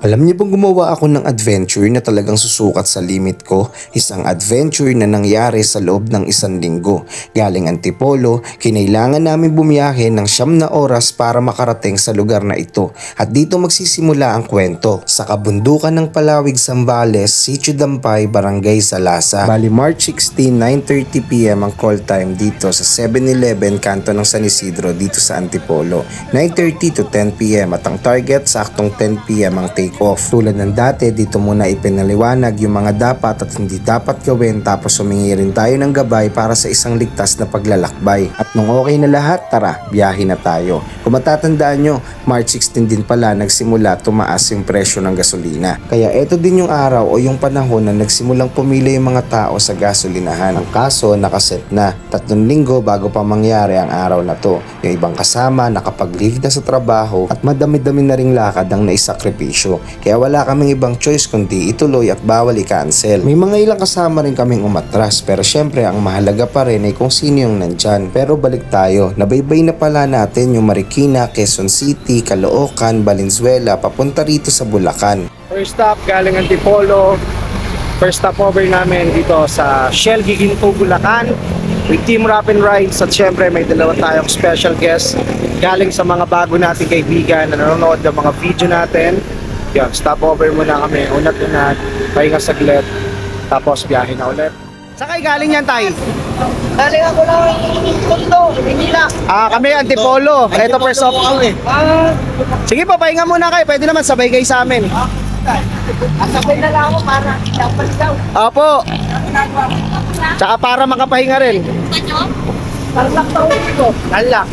Alam niyo bang gumawa ako ng adventure na talagang susukat sa limit ko? Isang adventure na nangyari sa loob ng 1 linggo. Galing Antipolo, kinailangan namin bumiyahe ng 9 oras para makarating sa lugar na ito. At dito magsisimula ang kwento. Sa kabundukan ng Palawig, Zambales, Sitio Dampay, Barangay Salasa. Bali March 16, 9:30 PM ang call time dito sa 7-Eleven kanto ng San Isidro dito sa Antipolo. 9:30 to 10 PM at ang target saktong 10 PM ang take off. Tulad ng dati, dito muna ipinaliwanag yung mga dapat at hindi dapat gawin, tapos humingi rin tayo ng gabay para sa isang ligtas na paglalakbay. At nung okay na lahat, tara, biyahe na tayo. Kung matatandaan nyo, March 16 din pala nagsimula tumaas yung presyo ng gasolina. Kaya eto din yung araw o yung panahon na nagsimulang pumila yung mga tao sa gasolinahan. Ang kaso, nakaset na 3 linggo bago pa mangyari ang araw na to. Yung ibang kasama nakapag-leave na sa trabaho at madami-dami na ring lakad ang naisakripisyo. Kaya wala kaming ibang choice kundi ituloy at bawal i-cancel. May mga ilang kasama rin kaming umatras, pero syempre ang mahalaga pa rin ay kung sino yung nandyan. Pero balik tayo, nabaybay na pala natin yung Marikina, Quezon City, Caloocan, Valenzuela, papunta rito sa Bulacan. First stop, galing Antipolo. First stop over namin dito sa Shell Giginto, Bulacan with Team Rapid Rides. At syempre may dalawa tayong special guest galing sa mga bago nating kaibigan na nanonood ng mga video natin. Yan, stop over muna kami, unat-unat, pahinga saglit, tapos biyahe na ulit. Saan kayo galing yan, Tay? Galing ako lang Tondo, Manila. Kami Antipolo. Ito first stop. Sige po, pahinga muna kayo. Pwede naman sabay kayo sa amin. Asabay na lang ako para dapat daw. Opo. Tsaka para makapahinga rin. Talak daw ito. Talak.